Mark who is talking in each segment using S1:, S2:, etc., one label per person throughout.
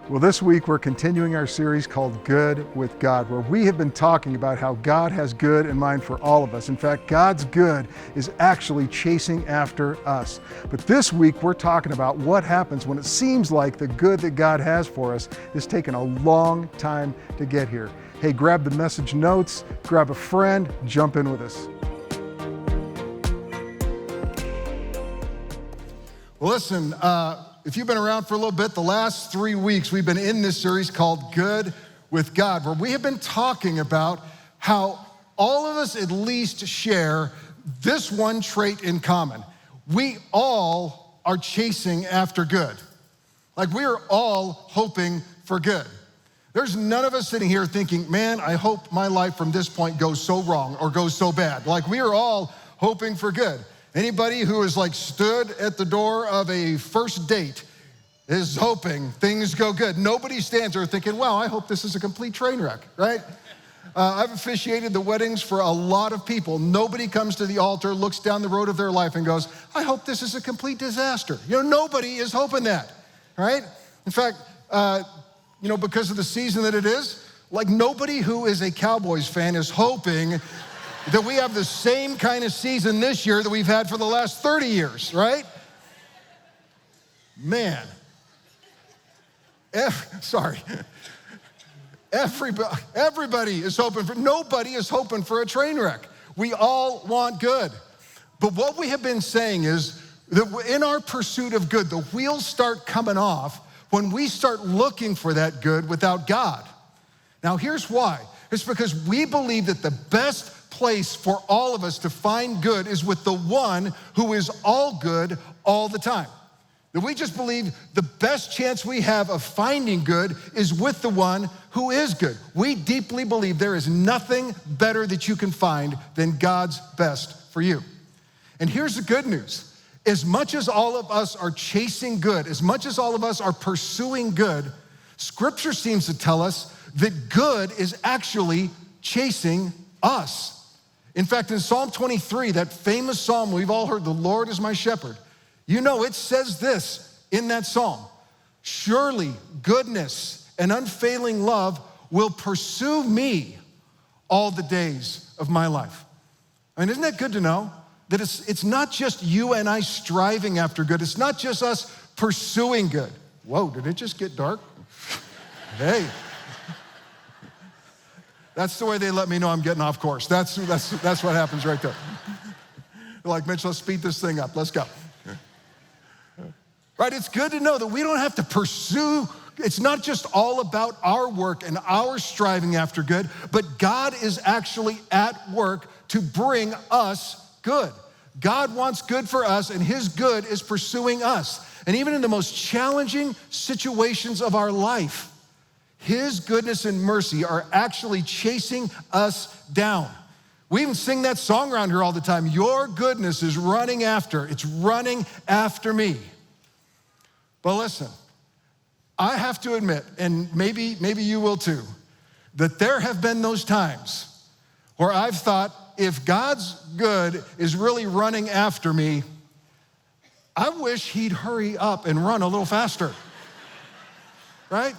S1: Well, this week we're continuing our series called Good with God, where we have been talking about how God has good in mind for all of us. In fact, God's good is actually chasing after us. But this week we're talking about what happens when it seems like the good that God has for us is taking a long time to get here. Hey, grab the message notes, grab a friend, jump in with us.
S2: Well, listen, if you've been around for a little bit, the last 3 weeks we've been in this series called Good with God, where we have been talking about how all of us at least share this one trait in common. We all are chasing after good. Like, we are all hoping for good. There's none of us sitting here thinking, man, I hope my life from this point goes so wrong or goes so bad. Like, we are all hoping for good. Anybody who has stood at the door of a first date is hoping things go good. Nobody stands there thinking, wow, I hope this is a complete train wreck, right? I've officiated the weddings for a lot of people. Nobody comes to the altar, looks down the road of their life and goes, I hope this is a complete disaster. Nobody is hoping that, right? In fact, because of the season that it is, nobody who is a Cowboys fan is hoping that we have the same kind of season this year that we've had for the last 30 years, right? Man. Everybody is nobody is hoping for a train wreck. We all want good. But what we have been saying is that in our pursuit of good, the wheels start coming off when we start looking for that good without God. Now, here's why. It's because we believe that the best place for all of us to find good is with the one who is all good all the time. That we just believe the best chance we have of finding good is with the one who is good. We deeply believe there is nothing better that you can find than God's best for you. And here's the good news. As much as all of us are chasing good, as much as all of us are pursuing good, Scripture seems to tell us that good is actually chasing us. In fact, in Psalm 23, that famous psalm we've all heard, the Lord is my shepherd, it says this in that psalm: surely goodness and unfailing love will pursue me all the days of my life. I mean, isn't that good to know? That it's not just you and I striving after good. It's not just us pursuing good. Whoa, did it just get dark? Hey. That's the way they let me know I'm getting off course. That's what happens right there. They're like, Mitch, let's speed this thing up. Let's go. Right? It's good to know that we don't have to pursue. It's not just all about our work and our striving after good, but God is actually at work to bring us good. God wants good for us, and his good is pursuing us. And even in the most challenging situations of our life, his goodness and mercy are actually chasing us down. We even sing that song around here all the time. Your goodness is running after. It's running after me. But listen, I have to admit, and maybe you will too, that there have been those times where I've thought, if God's good is really running after me, I wish he'd hurry up and run a little faster, right?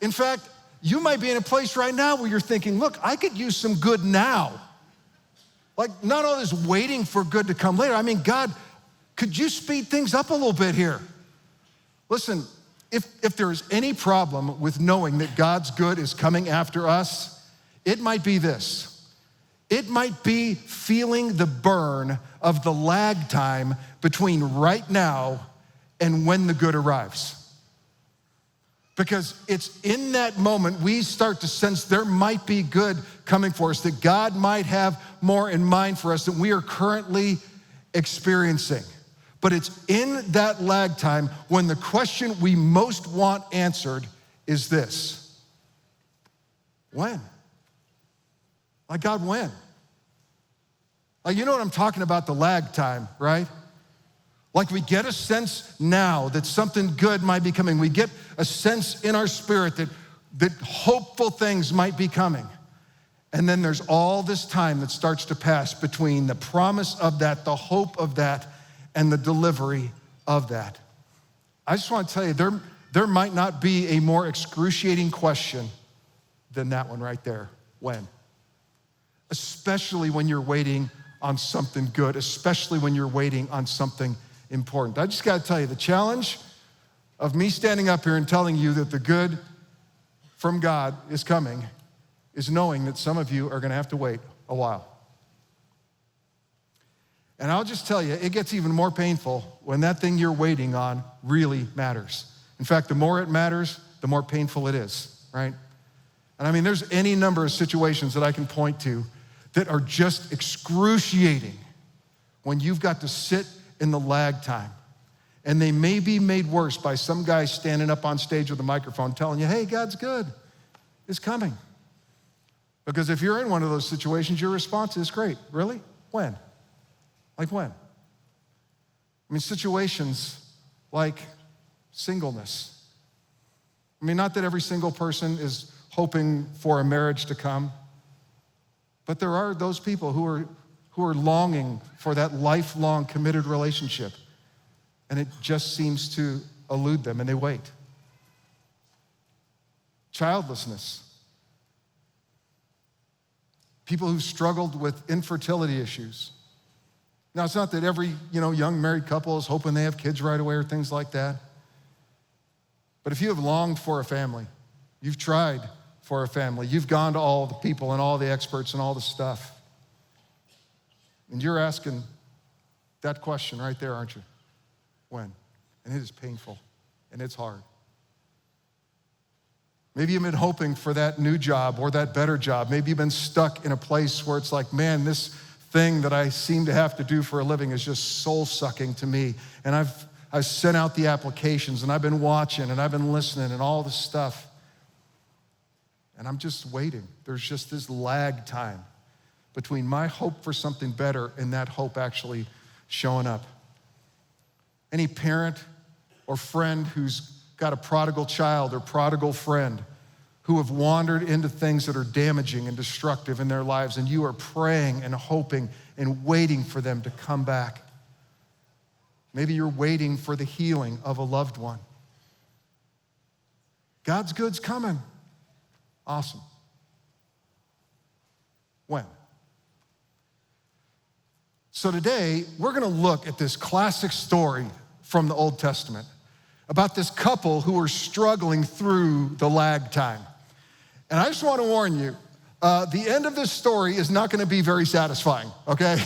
S2: In fact, you might be in a place right now where you're thinking, look, I could use some good now. Not all this waiting for good to come later. I mean, God, could you speed things up a little bit here? Listen, if there is any problem with knowing that God's good is coming after us, it might be this. It might be feeling the burn of the lag time between right now and when the good arrives. Because it's in that moment we start to sense there might be good coming for us, that God might have more in mind for us than we are currently experiencing. But it's in that lag time when the question we most want answered is this: when? God, when? You know what I'm talking about, the lag time, right? We get a sense now that something good might be coming. We get a sense in our spirit that hopeful things might be coming. And then there's all this time that starts to pass between the promise of that, the hope of that, and the delivery of that. I just want to tell you, there might not be a more excruciating question than that one right there. When? Especially when you're waiting on something good, especially when you're waiting on something important. I just gotta tell you, the challenge of me standing up here and telling you that the good from God is coming is knowing that some of you are gonna have to wait a while. And I'll just tell you, it gets even more painful when that thing you're waiting on really matters. In fact, the more it matters, the more painful it is, right? And I mean, there's any number of situations that I can point to that are just excruciating when you've got to sit in the lag time. And they may be made worse by some guy standing up on stage with a microphone telling you, hey, God's good, it's coming. Because if you're in one of those situations, your response is, great, really? When? Like when? I mean, situations like singleness. I mean, not that every single person is hoping for a marriage to come, but there are those people who are longing for that lifelong committed relationship, and it just seems to elude them, and they wait. Childlessness. People who struggled with infertility issues. Now, it's not that every young married couple is hoping they have kids right away or things like that. But if you have longed for a family, you've tried for a family, you've gone to all the people and all the experts and all the stuff, and you're asking that question right there, aren't you? When? And it is painful, and it's hard. Maybe you've been hoping for that new job or that better job. Maybe you've been stuck in a place where it's like, man, this thing that I seem to have to do for a living is just soul-sucking to me. And I've sent out the applications, and I've been watching, and I've been listening, and all this stuff. And I'm just waiting. There's just this lag time between my hope for something better and that hope actually showing up. Any parent or friend who's got a prodigal child or prodigal friend who have wandered into things that are damaging and destructive in their lives, and you are praying and hoping and waiting for them to come back. Maybe you're waiting for the healing of a loved one. God's good's coming. Awesome. When? So today, we're gonna look at this classic story from the Old Testament about this couple who are struggling through the lag time. And I just wanna warn you, the end of this story is not gonna be very satisfying, okay?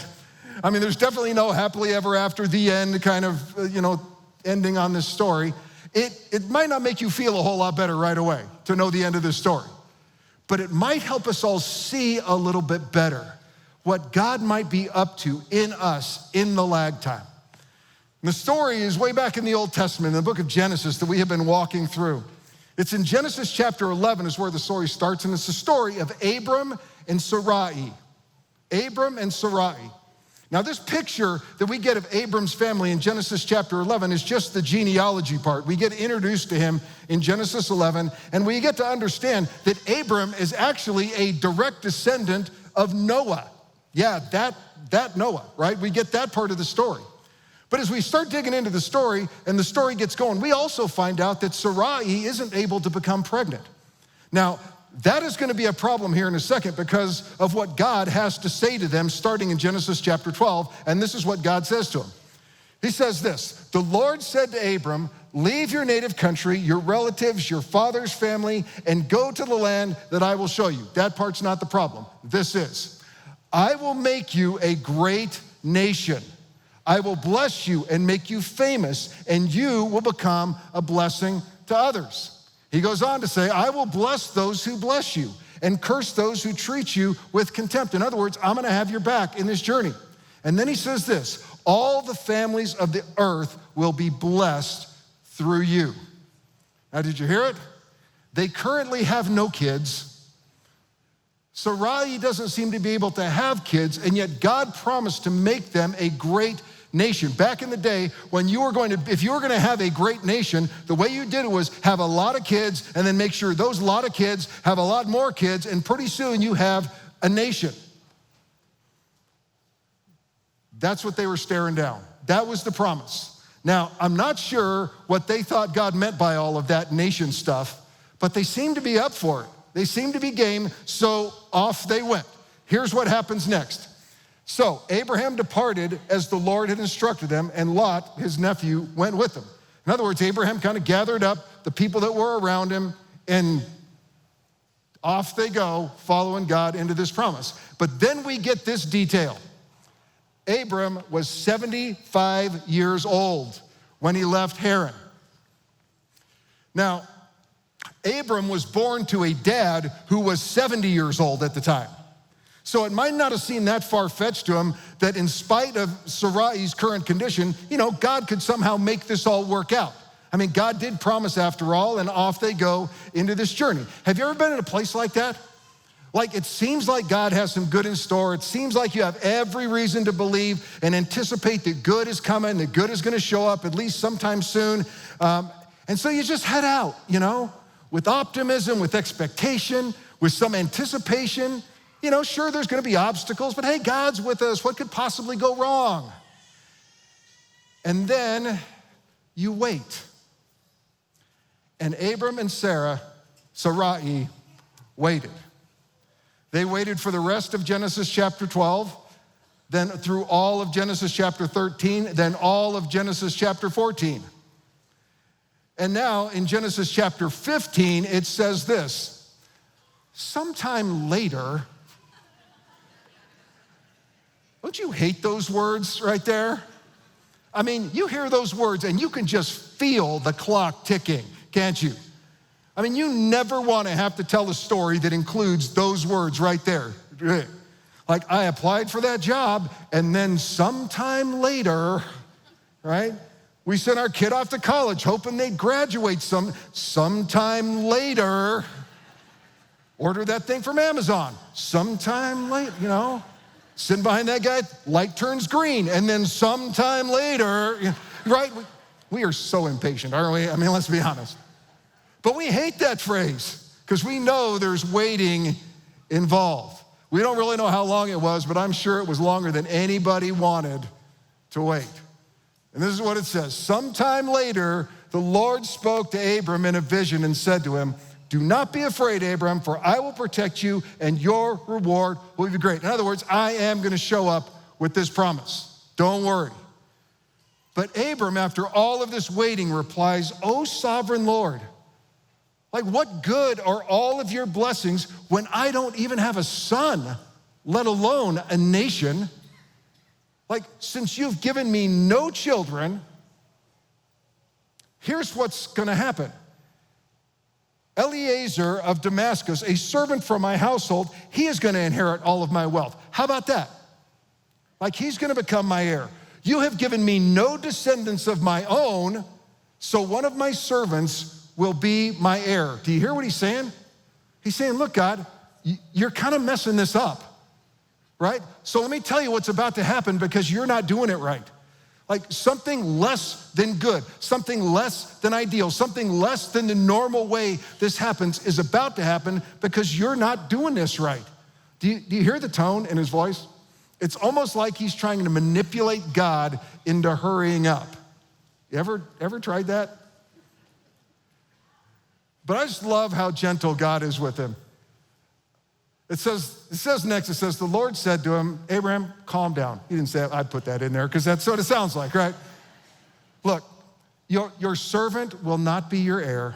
S2: I mean, there's definitely no happily ever after the end kind of, ending on this story. It might not make you feel a whole lot better right away to know the end of this story, but it might help us all see a little bit better what God might be up to in us in the lag time. And the story is way back in the Old Testament, in the book of Genesis that we have been walking through. It's in Genesis chapter 11 is where the story starts, and it's the story of Abram and Sarai. Abram and Sarai. Now, this picture that we get of Abram's family in Genesis chapter 11 is just the genealogy part. We get introduced to him in Genesis 11, and we get to understand that Abram is actually a direct descendant of Noah. Yeah, that Noah, right? We get that part of the story. But as we start digging into the story and the story gets going, we also find out that Sarai isn't able to become pregnant. Now, that is going to be a problem here in a second because of what God has to say to them starting in Genesis chapter 12, and this is what God says to him. He says this, "The Lord said to Abram, leave your native country, your relatives, your father's family, and go to the land that I will show you." That part's not the problem. This is, "I will make you a great nation. I will bless you and make you famous, and you will become a blessing to others." He goes on to say, "I will bless those who bless you and curse those who treat you with contempt." In other words, I'm gonna have your back in this journey. And then he says this, "All the families of the earth will be blessed through you." Now, did you hear it? They currently have no kids. Sarai doesn't seem to be able to have kids, and yet God promised to make them a great nation. Back in the day, when if you were going to have a great nation, the way you did it was have a lot of kids and then make sure those lot of kids have a lot more kids, and pretty soon you have a nation. That's what they were staring down. That was the promise. Now, I'm not sure what they thought God meant by all of that nation stuff, but they seemed to be up for it. They seemed to be game, so off they went. Here's what happens next. So Abraham departed as the Lord had instructed him, and Lot, his nephew, went with him. In other words, Abraham kind of gathered up the people that were around him, and off they go, following God into this promise. But then we get this detail. Abram was 75 years old when he left Haran. Now, Abram was born to a dad who was 70 years old at the time. So it might not have seemed that far-fetched to him that in spite of Sarai's current condition, God could somehow make this all work out. I mean, God did promise after all, and off they go into this journey. Have you ever been in a place like that? Like, it seems like God has some good in store. It seems like you have every reason to believe and anticipate that good is coming, that good is gonna show up at least sometime soon. And so you just head out, with optimism, with expectation, with some anticipation. Sure, there's gonna be obstacles, but hey, God's with us. What could possibly go wrong? And then you wait. And Abram and Sarai waited. They waited for the rest of Genesis chapter 12, then through all of Genesis chapter 13, then all of Genesis chapter 14. And now in Genesis chapter 15, it says this: sometime later. Don't you hate those words right there? I mean, you hear those words and you can just feel the clock ticking, can't you? I mean, you never want to have to tell a story that includes those words right there. Like, I applied for that job, and then sometime later, right? We sent our kid off to college hoping they'd graduate sometime later. Order that thing from Amazon. Sometime later, sitting behind that guy, light turns green, and then sometime later, right? We are so impatient, aren't we? I mean, let's be honest. But we hate that phrase because we know there's waiting involved. We don't really know how long it was, but I'm sure it was longer than anybody wanted to wait. And this is what it says. Sometime later, the Lord spoke to Abram in a vision and said to him, "Do not be afraid, Abram, for I will protect you and your reward will be great." In other words, I am going to show up with this promise. Don't worry. But Abram, after all of this waiting, replies, "O sovereign Lord, like what good are all of your blessings when I don't even have a son, let alone a nation? Like, since you've given me no children, here's what's going to happen. Eliezer of Damascus, a servant from my household, he is going to inherit all of my wealth." How about that? Like, he's going to become my heir. You have given me no descendants of my own, so one of my servants will be my heir. Do you hear what he's saying? He's saying, look, God, you're kind of messing this up, right? So let me tell you what's about to happen because you're not doing it right. Like something less than good, something less than ideal, something less than the normal way this happens is about to happen because you're not doing this right. Do you hear the tone in his voice? It's almost like he's trying to manipulate God into hurrying up. You ever tried that? But I just love how gentle God is with him. It says next, the Lord said to him, "Abraham, calm down." He didn't say, I'd put that in there because that's what it sounds like, right? Look, your servant will not be your heir,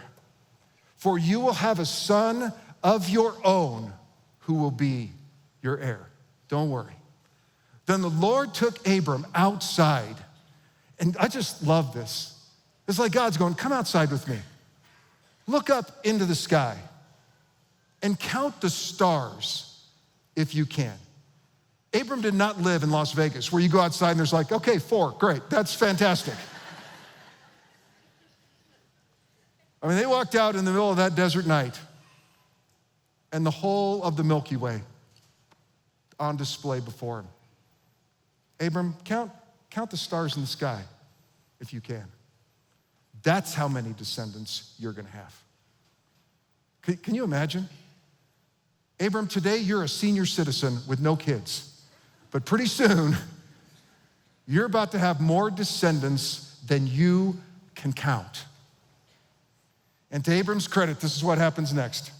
S2: for you will have a son of your own who will be your heir. Don't worry. Then the Lord took Abram outside, and I just love this. It's like God's going, come outside with me. Look up into the sky and count the stars if you can. Abram did not live in Las Vegas where you go outside and there's like, okay, 4, great, that's fantastic. I mean, they walked out in the middle of that desert night and the whole of the Milky Way on display before him. Abram, count the stars in the sky if you can. That's how many descendants you're gonna have. Can you imagine? Abram, today you're a senior citizen with no kids, but pretty soon you're about to have more descendants than you can count. And to Abram's credit, this is what happens next.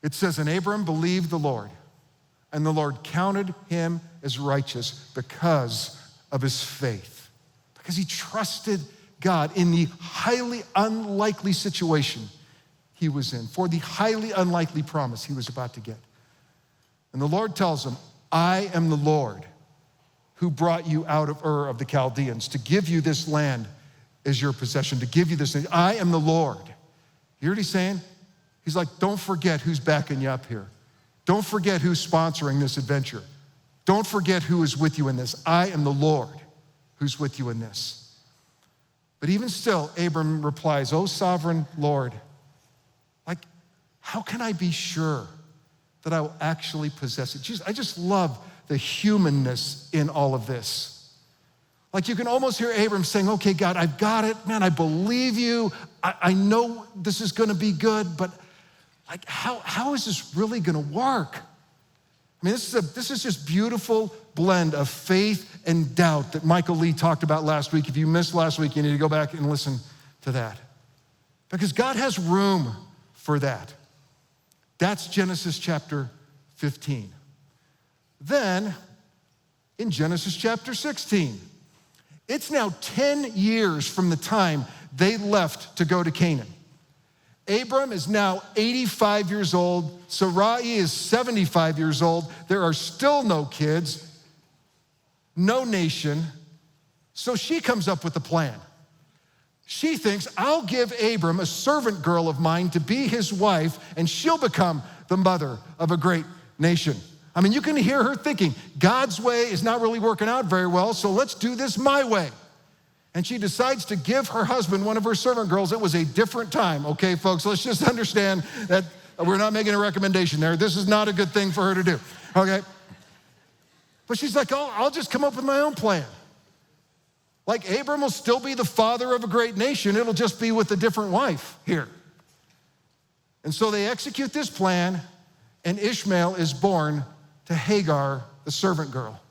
S2: It says, and Abram believed the Lord, and the Lord counted him as righteous because of his faith, because he trusted God in the highly unlikely situation he was in, for the highly unlikely promise he was about to get. And the Lord tells him, I am the Lord who brought you out of Ur of the Chaldeans to give you this land as your possession, to give you this thing. I am the Lord. You hear what he's saying? He's like, don't forget who's backing you up here. Don't forget who's sponsoring this adventure. Don't forget who is with you in this. I am the Lord who's with you in this. But even still, Abram replies, O sovereign Lord, like, how can I be sure that I will actually possess it? I just love the humanness in all of this. Like, you can almost hear Abram saying, okay, God, I've got it. Man, I believe you. I know this is gonna be good, but like, how is this really gonna work? I mean, this is just beautiful blend of faith and doubt that Michael Lee talked about last week. If you missed last week, you need to go back and listen to that. Because God has room for that. That's Genesis chapter 15. Then, in Genesis chapter 16, it's now 10 years from the time they left to go to Canaan. Abram is now 85 years old. Sarai is 75 years old. There are still no kids, no nation. So she comes up with a plan. She thinks, I'll give Abram a servant girl of mine to be his wife, and she'll become the mother of a great nation. I mean, you can hear her thinking, God's way is not really working out very well, so let's do this my way. And she decides to give her husband one of her servant girls. It was a different time, okay, folks? Let's just understand that we're not making a recommendation there. This is not a good thing for her to do, okay? But she's like, oh, I'll just come up with my own plan. Like, Abram will still be the father of a great nation. It'll just be with a different wife here. And so they execute this plan, and Ishmael is born to Hagar, the servant girl.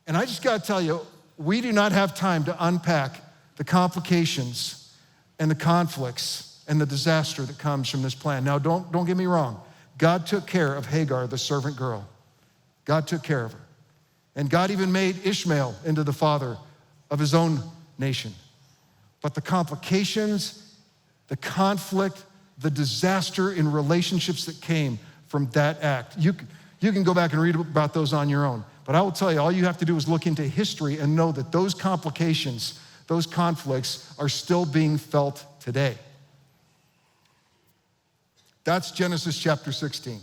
S2: And I just gotta tell you, we do not have time to unpack the complications and the conflicts and the disaster that comes from this plan. Now, don't get me wrong. God took care of Hagar, the servant girl. God took care of her. And God even made Ishmael into the father of his own nation. But the complications, the conflict, the disaster in relationships that came from that act, you can go back and read about those on your own. But I will tell you, all you have to do is look into history and know that those complications, those conflicts are still being felt today. That's Genesis chapter 16.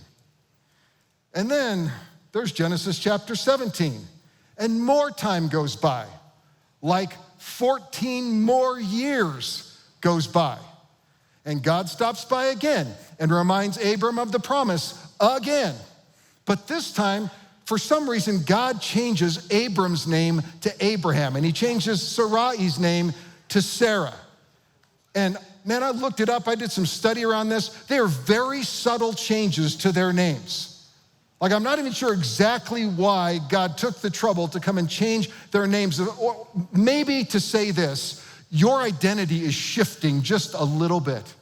S2: And then there's Genesis chapter 17. And more time goes by, like 14 more years goes by. And God stops by again and reminds Abram of the promise again. But this time, for some reason, God changes Abram's name to Abraham, and he changes Sarai's name to Sarah. And man, I looked it up. I did some study around this. They are very subtle changes to their names. Like, I'm not even sure exactly why God took the trouble to come and change their names. Or maybe to say this, your identity is shifting just a little bit.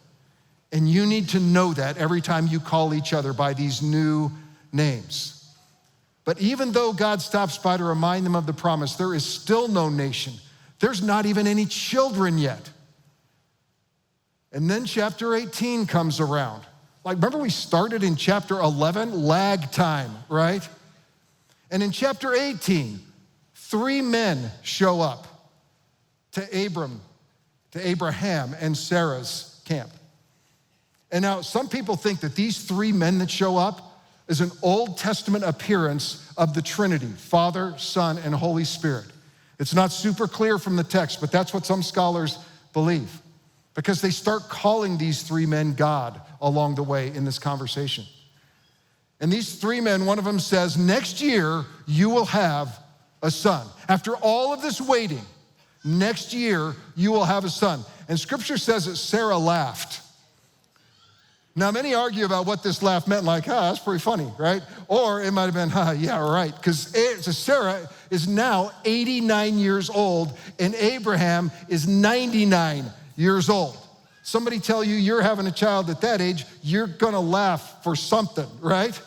S2: And you need to know that every time you call each other by these new names. But even though God stops by to remind them of the promise, there is still no nation. There's not even any children yet. And then chapter 18 comes around. Like, remember we started in chapter 11, lag time, right? And in chapter 18, 3 men show up to Abraham and Sarah's camp. And now some people think that these 3 men that show up is an Old Testament appearance of the Trinity, Father, Son, and Holy Spirit. It's not super clear from the text, but that's what some scholars believe, because they start calling these 3 men God along the way in this conversation. And these 3 men, one of them says, next year you will have a son. After all of this waiting, next year you will have a son. And scripture says that Sarah laughed. Now, many argue about what this laugh meant, like, that's pretty funny, right? Or it might have been, yeah, right. Because Sarah is now 89 years old, and Abraham is 99 years old. Somebody tell you you're having a child at that age, you're gonna laugh for something, right?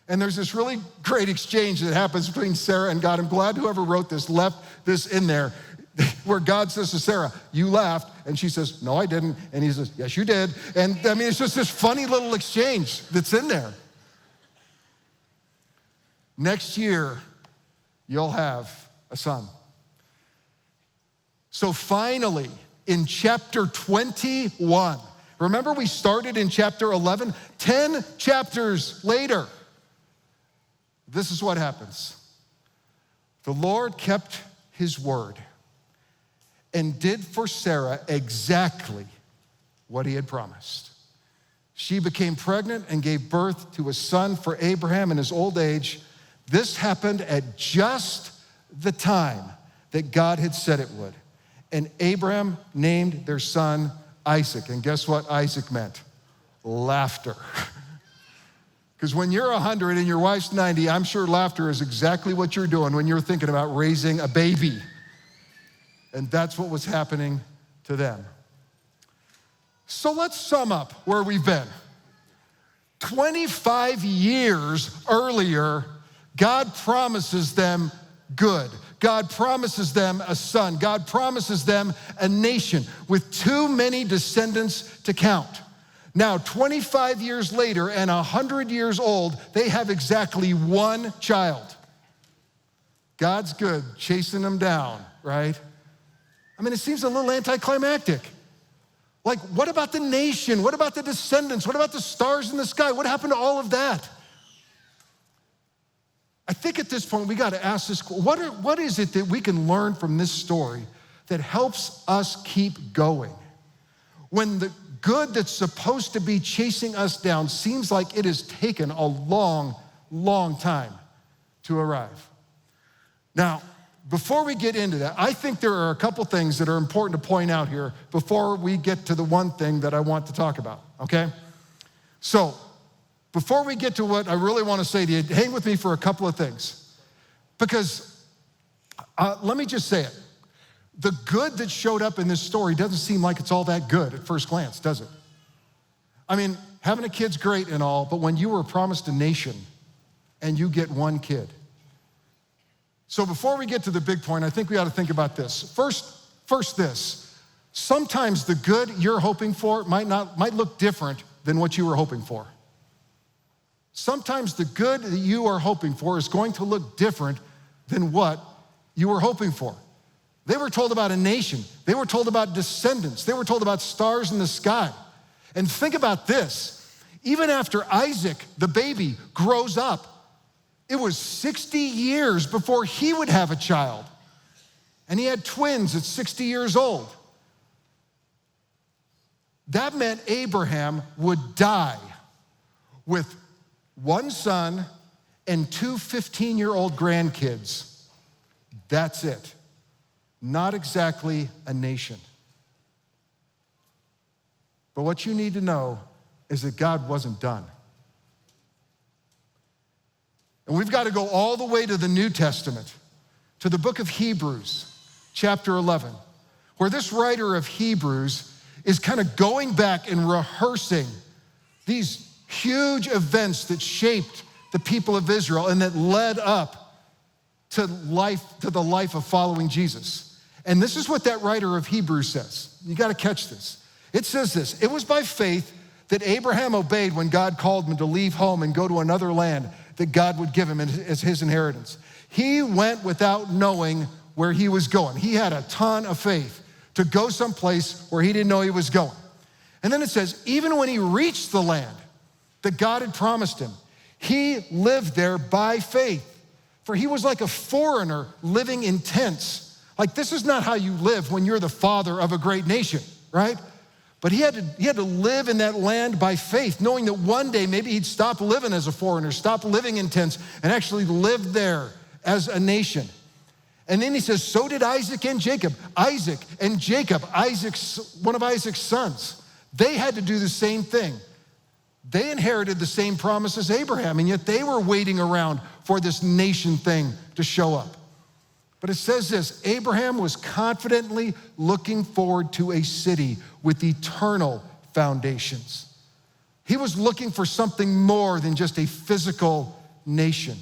S2: And there's this really great exchange that happens between Sarah and God. I'm glad whoever wrote this left this in there, where God says to Sarah, you laughed, and she says, no, I didn't. And he says, yes, you did. And I mean, it's just this funny little exchange that's in there. Next year, you'll have a son. So finally, in chapter 21, remember we started in chapter 11? 10 chapters later, this is what happens. The Lord kept his word and did for Sarah exactly what he had promised. She became pregnant and gave birth to a son for Abraham in his old age. This happened at just the time that God had said it would. And Abraham named their son Isaac. And guess what Isaac meant? Laughter. Because when you're 100 and your wife's 90, I'm sure laughter is exactly what you're doing when you're thinking about raising a baby. And that's what was happening to them. So let's sum up where we've been. 25 years earlier, God promises them good. God promises them a son. God promises them a nation with too many descendants to count. Now, 25 years later and 100 years old, they have exactly one child. God's good, chasing them down, right? I mean, it seems a little anticlimactic. Like, what about the nation? What about the descendants? What about the stars in the sky? What happened to all of that? I think at this point we got to ask this, what is it that we can learn from this story that helps us keep going? When the good that's supposed to be chasing us down seems like it has taken a long, long time to arrive. Now, before we get into that, I think there are a couple things that are important to point out here before we get to the one thing that I want to talk about, okay? So, before we get to what I really want to say to you, hang with me for a couple of things. Because, let me just say it. The good that showed up in this story doesn't seem like it's all that good at first glance, does it? I mean, having a kid's great and all, but when you were promised a nation and you get one kid. So before we get to the big point, I think we ought to think about this. First this, sometimes the good you're hoping for might look different than what you were hoping for. Sometimes the good that you are hoping for is going to look different than what you were hoping for. They were told about a nation. They were told about descendants. They were told about stars in the sky. And think about this. Even after Isaac, the baby, grows up, it was 60 years before he would have a child. And he had twins at 60 years old. That meant Abraham would die with one son and two 15-year-old grandkids. That's it. Not exactly a nation. But what you need to know is that God wasn't done. And we've got to go all the way to the New Testament, to the book of Hebrews, chapter 11, where this writer of Hebrews is kind of going back and rehearsing these huge events that shaped the people of Israel and that led up to the life of following Jesus. And this is what that writer of Hebrews says. You got to catch this. It says this: it was by faith that Abraham obeyed when God called him to leave home and go to another land that God would give him as his inheritance. He went without knowing where he was going. He had a ton of faith to go someplace where he didn't know he was going. And then it says, even when he reached the land that God had promised him, he lived there by faith. For he was like a foreigner living in tents. Like, this is not how you live when you're the father of a great nation, right? But he had to live in that land by faith, knowing that one day maybe he'd stop living as a foreigner, stop living in tents, and actually live there as a nation. And then he says, so did Isaac and Jacob. Isaac and Jacob, one of Isaac's sons. They had to do the same thing. They inherited the same promise as Abraham, and yet they were waiting around for this nation thing to show up. But it says this, Abraham was confidently looking forward to a city with eternal foundations. He was looking for something more than just a physical nation.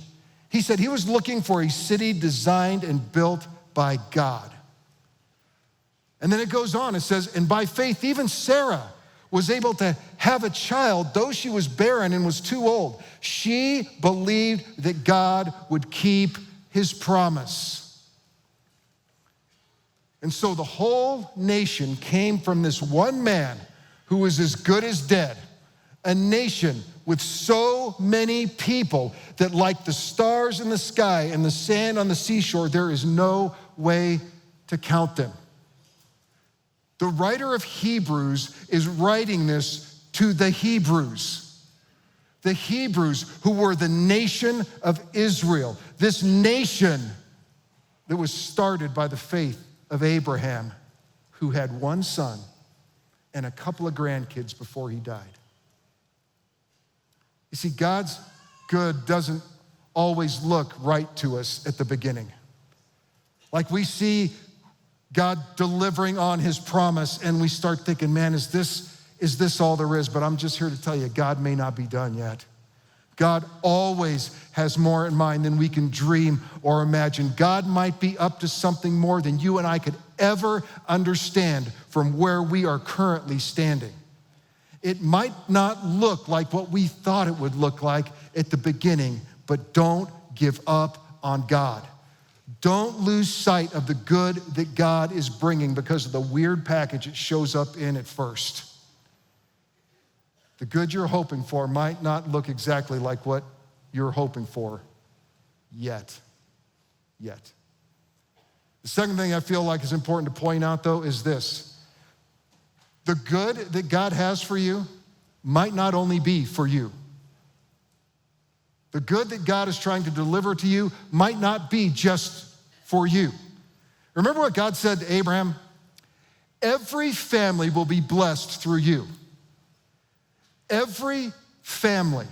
S2: He said he was looking for a city designed and built by God. And then it goes on, it says, and by faith, even Sarah was able to have a child, though she was barren and was too old. She believed that God would keep his promise. And so the whole nation came from this one man who was as good as dead. A nation with so many people that, like the stars in the sky and the sand on the seashore, there is no way to count them. The writer of Hebrews is writing this to the Hebrews who were the nation of Israel, this nation that was started by the faith of Abraham, who had one son and a couple of grandkids before he died. You see, God's good doesn't always look right to us at the beginning. Like we see God delivering on his promise and we start thinking, man, is this all there is? But I'm just here to tell you, God may not be done yet. God always has more in mind than we can dream or imagine. God might be up to something more than you and I could ever understand from where we are currently standing. It might not look like what we thought it would look like at the beginning, but don't give up on God. Don't lose sight of the good that God is bringing because of the weird package it shows up in at first. The good you're hoping for might not look exactly like what you're hoping for yet. The second thing I feel like is important to point out, though, is this. The good that God has for you might not only be for you. The good that God is trying to deliver to you might not be just for you. Remember what God said to Abraham? Every family will be blessed through you. Every family.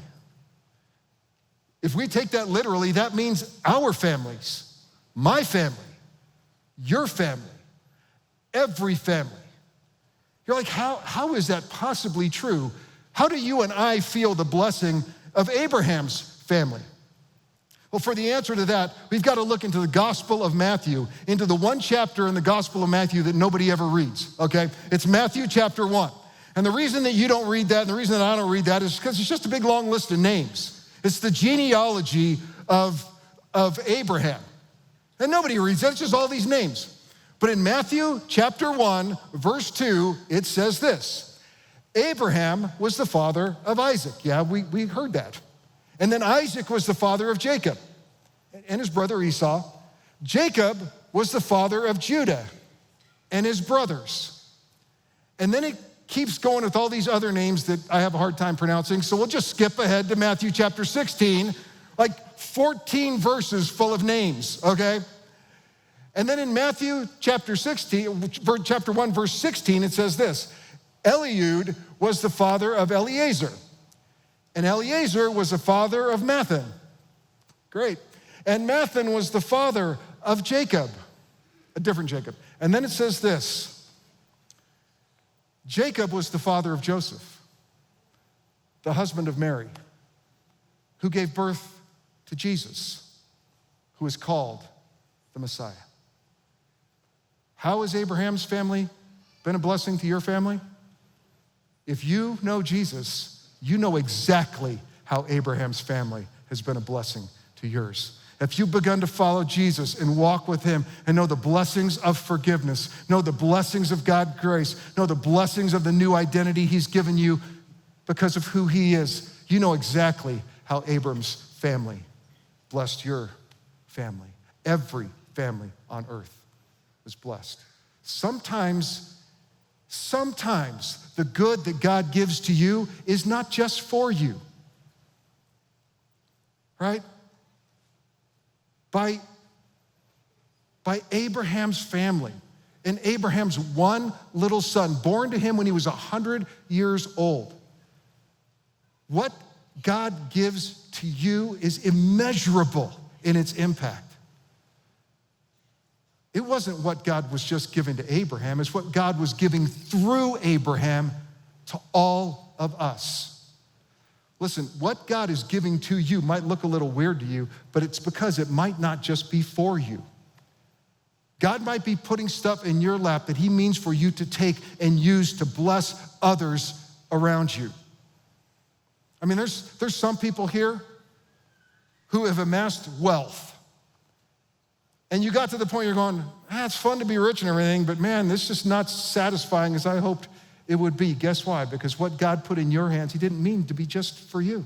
S2: If we take that literally, that means our families, my family, your family, every family. You're like, how is that possibly true? How do you and I feel the blessing of Abraham's family? Well, for the answer to that, we've got to look into the Gospel of Matthew, into the one chapter in the Gospel of Matthew that nobody ever reads, okay? It's Matthew chapter 1. And the reason that you don't read that, and the reason that I don't read that is because it's just a big long list of names. It's the genealogy of Abraham. And nobody reads that, it's just all these names. But in Matthew chapter 1, verse 2, it says this. Abraham was the father of Isaac. Yeah, we heard that. And then Isaac was the father of Jacob and his brother Esau. Jacob was the father of Judah and his brothers. And then it keeps going with all these other names that I have a hard time pronouncing, so we'll just skip ahead to Matthew chapter 16, like 14 verses full of names, okay? And then in Matthew chapter 1, verse 16, it says this, Eliud was the father of Eleazar, and Eleazar was the father of Mathan. Great. And Mathan was the father of Jacob, a different Jacob. And then it says this, Jacob was the father of Joseph, the husband of Mary, who gave birth to Jesus, who is called the Messiah. How has Abraham's family been a blessing to your family? If you know Jesus, you know exactly how Abraham's family has been a blessing to yours. If you've begun to follow Jesus and walk with him and know the blessings of forgiveness, know the blessings of God's grace, know the blessings of the new identity he's given you because of who he is, you know exactly how Abram's family blessed your family. Every family on earth was blessed. Sometimes the good that God gives to you is not just for you, right? By Abraham's family in Abraham's one little son, born to him when he was 100 years old. What God gives to you is immeasurable in its impact. It wasn't what God was just giving to Abraham, it's what God was giving through Abraham to all of us. Listen, what God is giving to you might look a little weird to you, but it's because it might not just be for you. God might be putting stuff in your lap that he means for you to take and use to bless others around you. I mean, there's some people here who have amassed wealth. And you got to the point you're going, it's fun to be rich and everything, but man, this is just not satisfying as I hoped it would be. Guess why? Because what God put in your hands, he didn't mean to be just for you.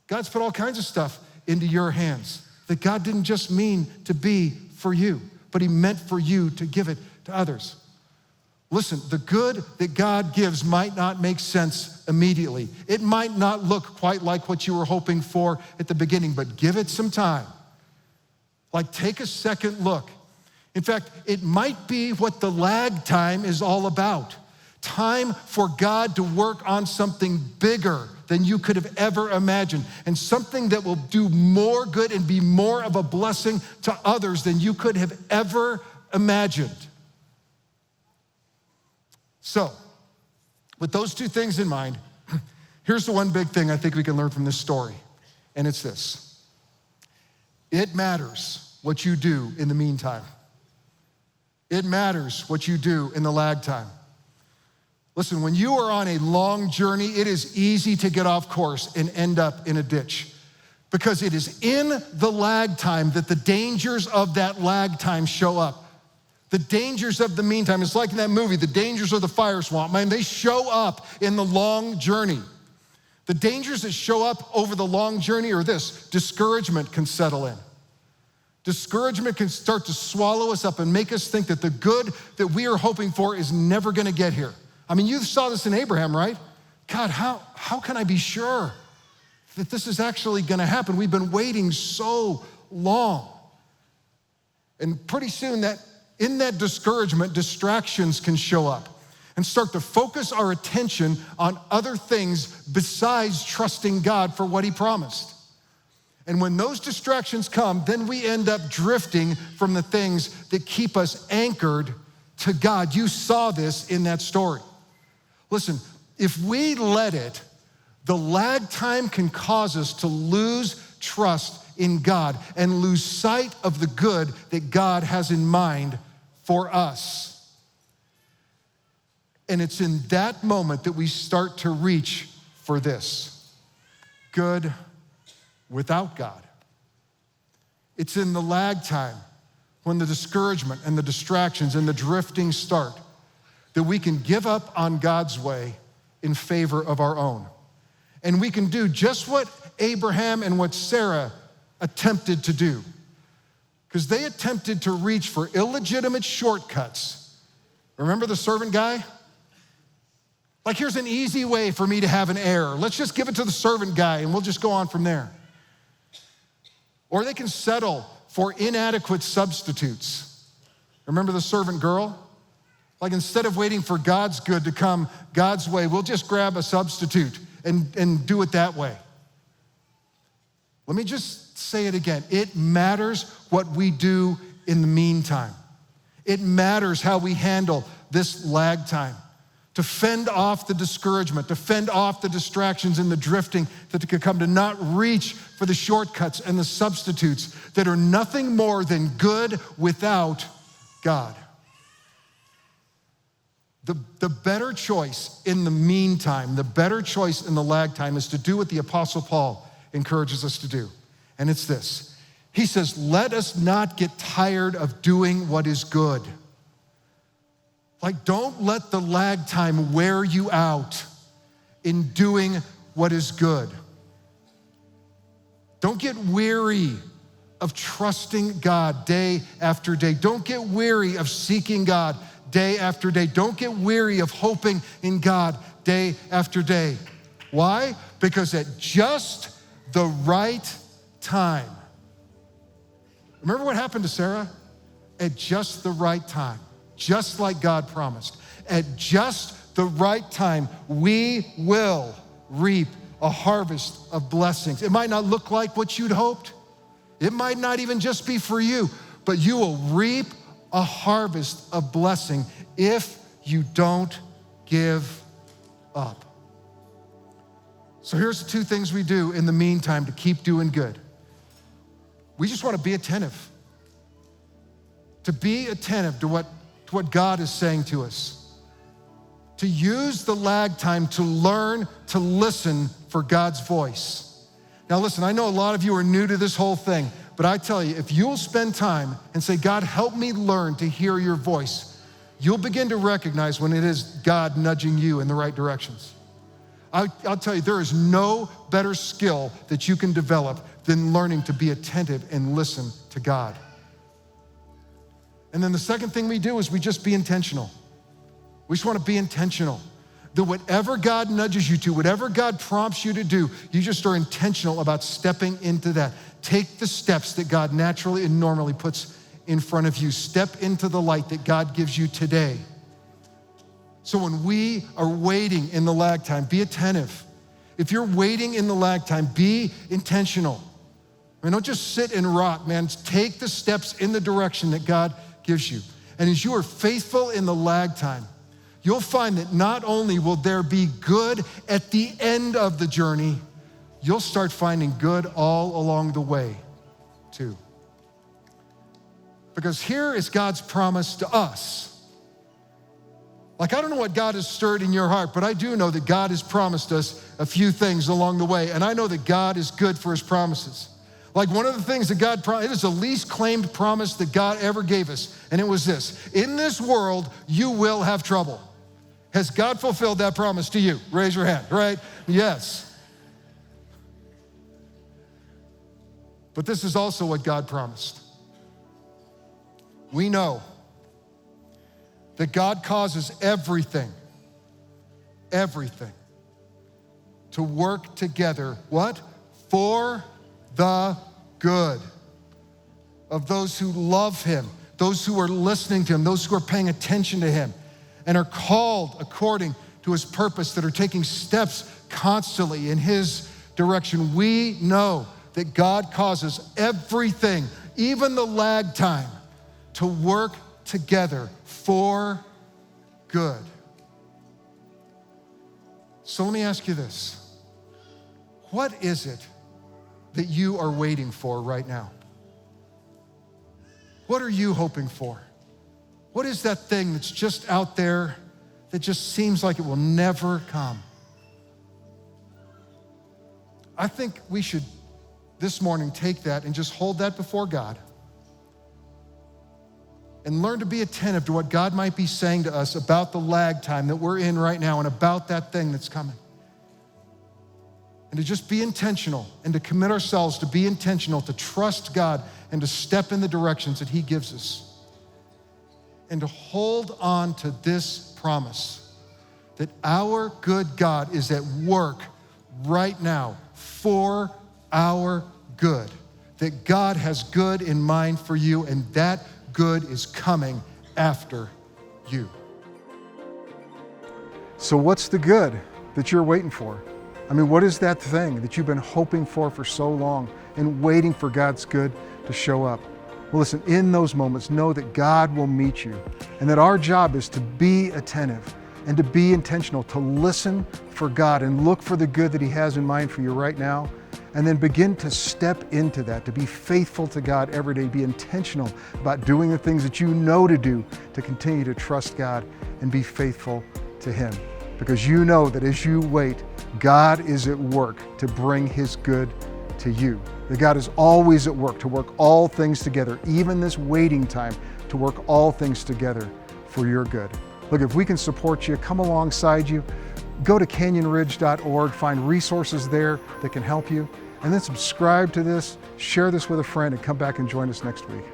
S2: God's put all kinds of stuff into your hands that God didn't just mean to be for you, but he meant for you to give it to others. Listen, the good that God gives might not make sense immediately. It might not look quite like what you were hoping for at the beginning, but give it some time. Like, take a second look. In fact, it might be what the lag time is all about. Time for God to work on something bigger than you could have ever imagined, and something that will do more good and be more of a blessing to others than you could have ever imagined. So, with those two things in mind, here's the one big thing I think we can learn from this story, and it's this. It matters what you do in the meantime. It matters what you do in the lag time. Listen, when you are on a long journey, it is easy to get off course and end up in a ditch, because it is in the lag time that the dangers of that lag time show up. The dangers of the meantime, it's like in that movie, The Dangers of the Fire Swamp. Man, they show up in the long journey. The dangers that show up over the long journey are this: discouragement can settle in. Discouragement can start to swallow us up and make us think that the good that we are hoping for is never gonna get here. I mean, you saw this in Abraham, right? God, how can I be sure that this is actually gonna happen? We've been waiting so long. And pretty soon in that discouragement, distractions can show up and start to focus our attention on other things besides trusting God for what he promised. And when those distractions come, then we end up drifting from the things that keep us anchored to God. You saw this in that story. Listen, if we let it, the lag time can cause us to lose trust in God and lose sight of the good that God has in mind for us. And it's in that moment that we start to reach for this: good without God. It's in the lag time, when the discouragement and the distractions and the drifting start, that we can give up on God's way in favor of our own. And we can do just what Abraham and what Sarah attempted to do, because they attempted to reach for illegitimate shortcuts. Remember the servant guy? Like, here's an easy way for me to have an heir. Let's just give it to the servant guy and we'll just go on from there. Or they can settle for inadequate substitutes. Remember the servant girl? Like, instead of waiting for God's good to come God's way, we'll just grab a substitute and do it that way. Let me just say it again. It matters what we do in the meantime. It matters how we handle this lag time, to fend off the discouragement, to fend off the distractions and the drifting that could come, to not reach for the shortcuts and the substitutes that are nothing more than good without God. The better choice in the meantime, the better choice in the lag time, is to do what the Apostle Paul encourages us to do. And it's this. He says, let us not get tired of doing what is good. Like, don't let the lag time wear you out in doing what is good. Don't get weary of trusting God day after day. Don't get weary of seeking God day after day. Don't get weary of hoping in God day after day. Why? Because at just the right time. Remember what happened to Sarah? At just the right time. just like God promised. At just the right time, we will reap a harvest of blessings. It might not look like what you'd hoped. It might not even just be for you, but you will reap a harvest of blessing if you don't give up. So here's the two things we do in the meantime to keep doing good. We just want to be attentive. To be attentive to what God is saying to us. To use the lag time to learn to listen for God's voice. Now listen, I know a lot of you are new to this whole thing, but I tell you, if you'll spend time and say, God, help me learn to hear your voice, you'll begin to recognize when it is God nudging you in the right directions. I'll tell you, there is no better skill that you can develop than learning to be attentive and listen to God. And then the second thing we do is we just be intentional. We just want to be intentional. That whatever God nudges you to, whatever God prompts you to do, you just are intentional about stepping into that. Take the steps that God naturally and normally puts in front of you. Step into the light that God gives you today. So when we are waiting in the lag time, be attentive. If you're waiting in the lag time, be intentional. I mean, don't just sit and rot, man. Take the steps in the direction that God gives you. And as you are faithful in the lag time, you'll find that not only will there be good at the end of the journey, you'll start finding good all along the way, too. Because here is God's promise to us. Like, I don't know what God has stirred in your heart, but I do know that God has promised us a few things along the way, and I know that God is good for his promises. Like, one of the things that God promised, it is the least claimed promise that God ever gave us, and it was this: in this world, you will have trouble. Has God fulfilled that promise to you? Raise your hand, right? Yes. But this is also what God promised. We know that God causes everything to work together, what? For the good of those who love him, those who are listening to him, those who are paying attention to him, and are called according to his purpose, that are taking steps constantly in his direction. We know that God causes everything, even the lag time, to work together for good. So let me ask you this. What is it that you are waiting for right now? What are you hoping for? What is that thing that's just out there that just seems like it will never come? I think we should this morning take that and just hold that before God and learn to be attentive to what God might be saying to us about the lag time that we're in right now and about that thing that's coming. And to just be intentional and to commit ourselves to be intentional, to trust God and to step in the directions that he gives us. And to hold on to this promise that our good God is at work right now for our good. That God has good in mind for you, and that good is coming after you.
S1: So what's the good that you're waiting for? I mean, what is that thing that you've been hoping for so long and waiting for God's good to show up? Well, listen, in those moments, know that God will meet you, and that our job is to be attentive and to be intentional, to listen for God and look for the good that he has in mind for you right now, and then begin to step into that, to be faithful to God every day, be intentional about doing the things that you know to do to continue to trust God and be faithful to him. Because you know that as you wait, God is at work to bring his good to you. That God is always at work to work all things together, even this waiting time, to work all things together for your good. Look, if we can support you, come alongside you, go to canyonridge.org, find resources there that can help you, and then subscribe to this, share this with a friend, and come back and join us next week.